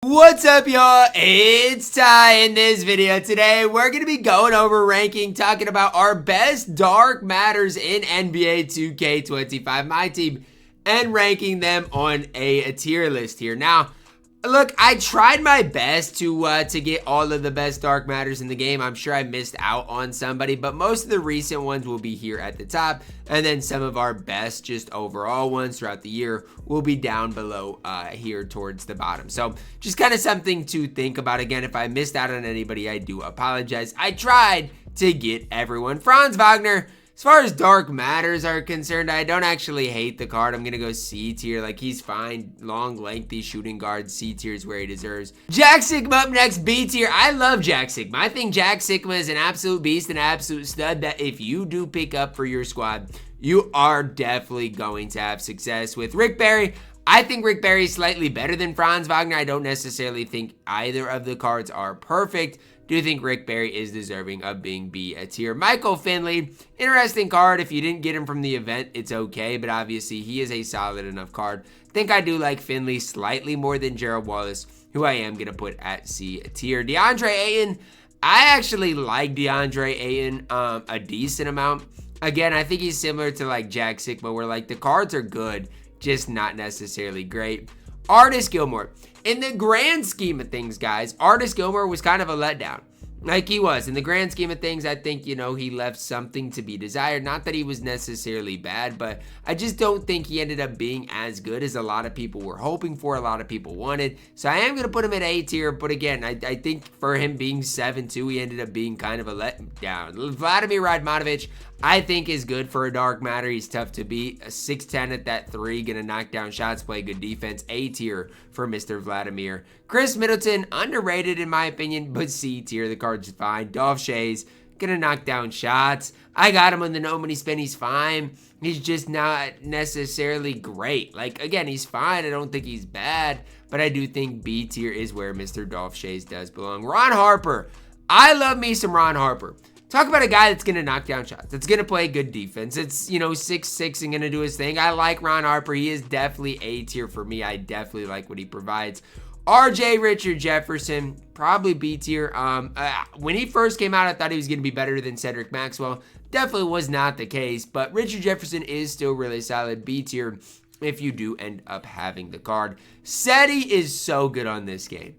What's up, y'all? It's Ty. In this video today, we're going to be going over ranking, talking about our best dark matters in NBA 2K25 MyTEAM and ranking them on a tier list here. Now, look, I tried my best to get all of the best dark matters in the game. I'm sure I missed out on somebody, but most of the recent ones will be here at the top, and then some of our best just overall ones throughout the year will be down below here towards the bottom. So just kind of something to think about. Again, if I missed out on anybody, I do apologize. I tried to get everyone. Franz Wagner, as far as dark matters are concerned, I don't actually hate the card. I'm going to go C tier. Like, he's fine. Long, lengthy shooting guard. C tier is where he deserves. JxmyHighroller up next, B tier. I love JxmyHighroller. I think JxmyHighroller is an absolute beast, an absolute stud that if you do pick up for your squad, you are definitely going to have success with. Rick Barry, I think Rick Barry is slightly better than Franz Wagner. I don't necessarily think either of the cards are perfect. Do think Rick Barry is deserving of being B tier. Michael Finley, interesting card. If you didn't get him from the event, it's okay, but obviously he is a solid enough card. Think I do like Finley slightly more than Gerald Wallace, who I am going to put at C tier. DeAndre Ayton, I actually like DeAndre Ayton a decent amount. Again, I think he's similar to like JxmyHighroller, where like the cards are good, just not necessarily great. Artis Gilmore. In the grand scheme of things, guys, Artis Gilmore was kind of a letdown. Like, he was. In the grand scheme of things, I think, you know, he left something to be desired. Not that he was necessarily bad, but I just don't think he ended up being as good as a lot of people were hoping for, a lot of people wanted. So I am going to put him at A tier, but again, I think for him being 7-2, he ended up being kind of a letdown. Vladimir Radmanovic, I think, is good for a dark matter. He's tough to beat. A 6'10 at that 3, gonna knock down shots, play good defense. A tier for Mr. Vladimir. Chris Middleton, underrated in my opinion, but C tier. The card's fine. Dolph Schayes, gonna knock down shots. I got him on the no money spin. He's fine. He's just not necessarily great. Like, again, he's fine. I don't think he's bad, but I do think B tier is where Mr. Dolph Schayes does belong. Ron Harper. I love me some Ron Harper. Talk about a guy that's going to knock down shots. That's going to play good defense. It's, you know, 6'6" and going to do his thing. I like Ron Harper. He is definitely A tier for me. I definitely like what he provides. RJ Richard Jefferson, probably B tier. When he first came out, I thought he was going to be better than Cedric Maxwell. Definitely was not the case, but Richard Jefferson is still really solid. B tier if you do end up having the card. Seti is so good on this game.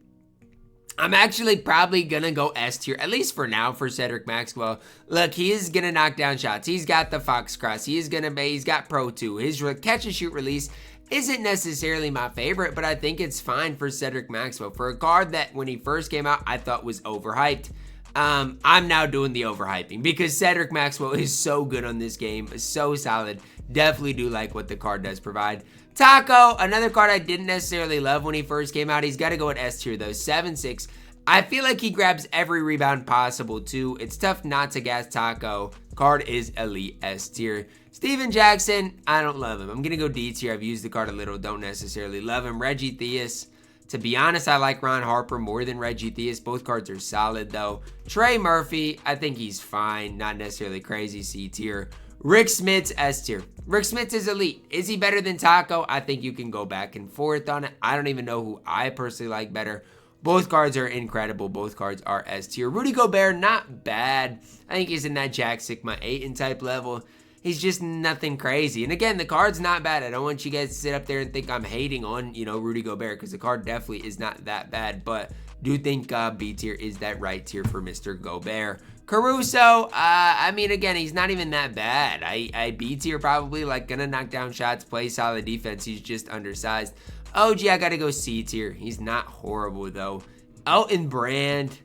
I'm actually probably going to go S tier, at least for now, for Cedric Maxwell. Look, he is going to knock down shots. He's got the Fox Cross. He's got Pro 2. His catch and shoot release isn't necessarily my favorite, but I think it's fine for Cedric Maxwell. For a card that when he first came out, I thought was overhyped. I'm now doing the overhyping because Cedric Maxwell is so good on this game. So solid. Definitely do like what the card does provide. Taco, another card I didn't necessarily love when he first came out. He's got to go at S tier though, 7'6". I feel like he grabs every rebound possible too. It's tough not to gas Taco. Card is elite S tier. Steven Jackson, I don't love him. I'm going to go D tier. I've used the card a little, don't necessarily love him. Reggie Theus, to be honest, I like Ron Harper more than Reggie Theus. Both cards are solid though. Trey Murphy, I think he's fine, not necessarily crazy, C tier. Rick Smits, S tier. Rick Smits is elite. Is he better than Taco? I think you can go back and forth on it. I don't even know who I personally like better. Both cards are incredible. Both cards are S tier. Rudy Gobert, not bad. I think he's in that JxmyHighroller type level. He's just nothing crazy. And again, the card's not bad. I don't want you guys to sit up there and think I'm hating on, you know, Rudy Gobert, because the card definitely is not that bad. But do think B tier is that right tier for Mr. Gobert. Caruso, I mean, again, he's not even that bad. I B tier probably, like, gonna knock down shots, play solid defense. He's just undersized. OG, I gotta go C tier. He's not horrible, though. Elton Brand,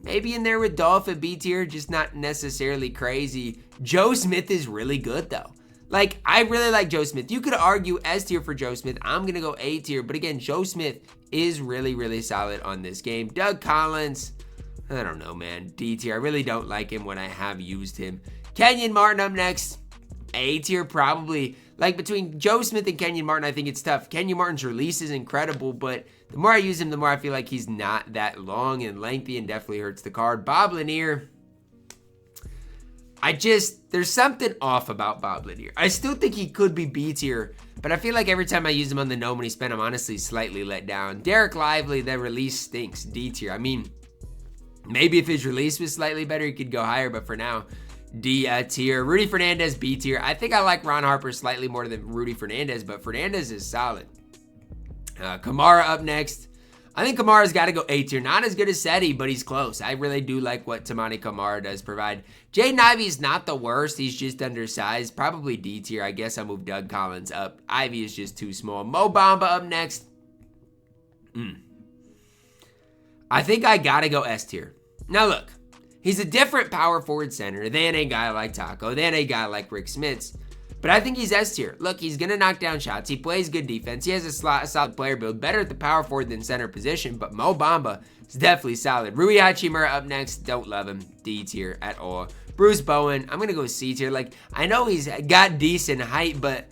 maybe in there with Dolph at B tier, just not necessarily crazy. Joe Smith is really good, though. Like, I really like Joe Smith. You could argue S tier for Joe Smith. I'm gonna go A tier, but again, Joe Smith is really, really solid on this game. Doug Collins, I don't know, man. D tier. I really don't like him when I have used him. Kenyon Martin up next. A tier probably. Like, between Joe Smith and Kenyon Martin, I think it's tough. Kenyon Martin's release is incredible, but the more I use him, the more I feel like he's not that long and lengthy and definitely hurts the card. Bob Lanier, there's something off about Boblin here. I still think he could be B tier, but I feel like every time I use him on the no money spend, I'm honestly slightly let down. Derek Lively, the release stinks, D tier. I mean, maybe if his release was slightly better, he could go higher, but for now, D tier. Rudy Fernandez, B tier. I think I like Ron Harper slightly more than Rudy Fernandez, but Fernandez is solid. Kamara up next. I think Kamara's got to go A tier. Not as good as Seti, but he's close. I really do like what Tamani Kamara does provide. Jaden Ivey's not the worst. He's just undersized. Probably D tier. I guess I'll move Doug Collins up. Ivy is just too small. Mo Bamba up next. I think I got to go S tier. Now look, he's a different power forward center than a guy like Taco, than a guy like Rick Smits. But I think he's S tier. Look, he's going to knock down shots. He plays good defense. He has a solid player build. Better at the power forward than center position. But Mo Bamba is definitely solid. Rui Hachimura up next. Don't love him. D tier at all. Bruce Bowen. I'm going to go C tier. Like, I know he's got decent height, but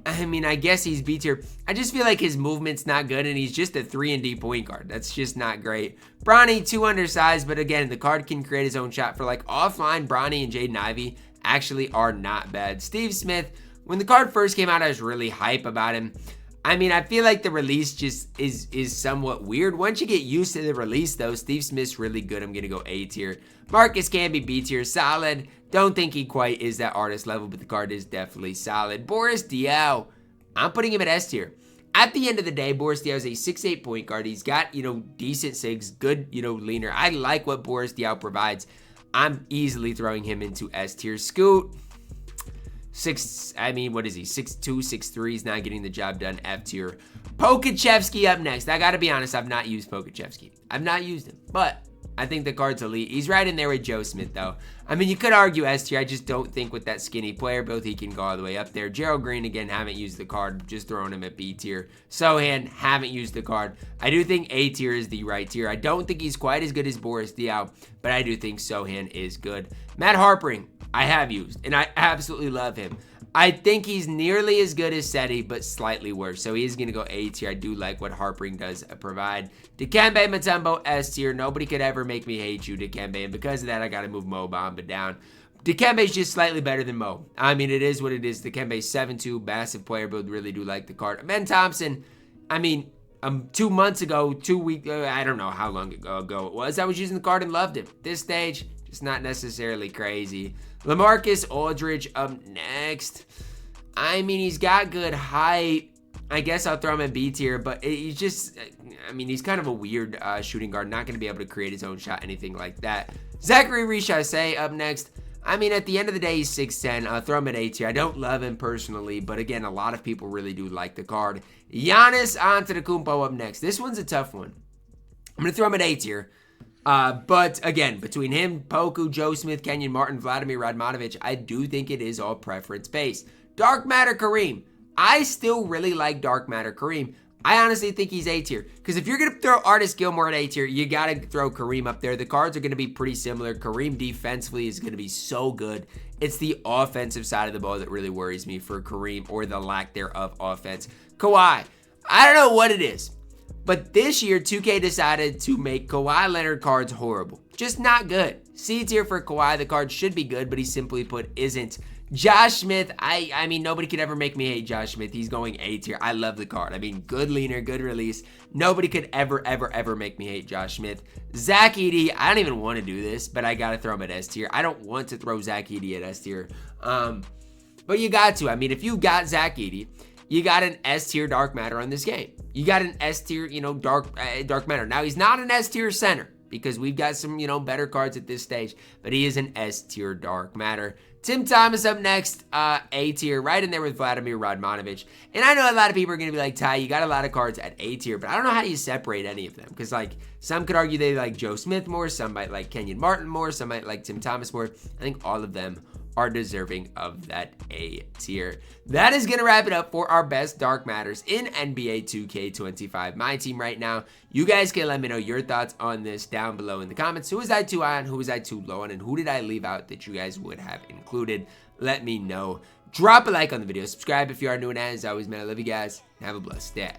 I mean, I guess he's B tier. I just feel like his movement's not good, and he's just a 3-and-D point guard. That's just not great. Bronny, too undersized, but again, the card can create his own shot. For like offline, Bronny and Jaden Ivey actually are not bad. Steve Smith, when the card first came out, I was really hype about him. I mean, I feel like the release just is somewhat weird. Once you get used to the release, though, Steve Smith's really good. I'm going to go A tier. Marcus Camby, B tier, solid. Don't think he quite is that artist level, but the card is definitely solid. Boris Diaw, I'm putting him at S tier. At the end of the day, Boris Diaw is a 6'8" point guard. He's got, decent sigs, good, leaner. I like what Boris Diaw provides. I'm easily throwing him into S tier. Scoot, what is he? 6'2", 6'3", he's not getting the job done. F tier. Pokachevsky up next. I gotta be honest, I've not used Pokachevsky. I've not used him, but I think the card's elite. He's right in there with Joe Smith, though. I mean, you could argue S tier. I just don't think with that skinny player build, he can go all the way up there. Gerald Green, again, haven't used the card. Just throwing him at B tier. Sohan, haven't used the card. I do think A tier is the right tier. I don't think he's quite as good as Boris Diaw, but I do think Sohan is good. Matt Harpering, I have used, and I absolutely love him. I think he's nearly as good as Seti, but slightly worse. So he is going to go A tier. I do like what Harpering does provide. Dikembe Mutombo, S tier. Nobody could ever make me hate you, Dikembe. And because of that, I got to move Mo Bamba down. Dikembe's just slightly better than Mo. I mean, it is what it is. Dikembe's 7'2", massive player build. Really do like the card. Ben Thompson, I mean, 2 months ago, 2 weeks, I don't know how long ago it was. I was using the card and loved it. This stage, just not necessarily crazy. LaMarcus Aldridge up next. I mean, he's got good height. I guess I'll throw him in B tier, but he's just, I mean, he's kind of a weird shooting guard. Not going to be able to create his own shot, anything like that. Zachary Richase up next. I mean, at the end of the day, he's 6'10". I'll throw him at A tier. I don't love him personally, but again, a lot of people really do like the card. Giannis Antetokounmpo up next. This one's a tough one. I'm going to throw him at A tier. But again, between him, Poku, Joe Smith, Kenyon Martin, Vladimir Radmanovic, I do think it is all preference based. Dark Matter Kareem. I still really like Dark Matter Kareem. I honestly think he's A tier. Because if you're going to throw Artis Gilmore at A tier, you got to throw Kareem up there. The cards are going to be pretty similar. Kareem defensively is going to be so good. It's the offensive side of the ball that really worries me for Kareem, or the lack thereof offense. Kawhi. I don't know what it is, but this year, 2K decided to make Kawhi Leonard cards horrible. Just not good. C tier for Kawhi. The card should be good, but he simply put isn't. Josh Smith, I mean, nobody could ever make me hate Josh Smith. He's going A tier. I love the card. I mean, good leaner, good release. Nobody could ever make me hate Josh Smith. Zach Edey, I don't even want to do this, but I got to throw him at S tier. I don't want to throw Zach Edey at S tier. But you got to. I mean, if you got Zach Edey, you got an S tier Dark Matter on this game. You got an S tier, Dark Matter. Now, he's not an S tier center because we've got some, better cards at this stage, but he is an S tier Dark Matter. Tim Thomas up next, A tier, right in there with Vladimir Radmanovic. And I know a lot of people are going to be like, Ty, you got a lot of cards at A tier, but I don't know how you separate any of them. Because, some could argue they like Joe Smith more, some might like Kenyon Martin more, some might like Tim Thomas more. I think all of them are deserving of that A tier. That is going to wrap it up for our best Dark Matters in NBA 2K25 My Team right now. You guys can let me know your thoughts on this down below in the comments. Who was I too high on? Who was I too low on? And who did I leave out that you guys would have included? Let me know. Drop a like on the video. Subscribe if you are new, and as always, man, I love you guys. Have a blessed day.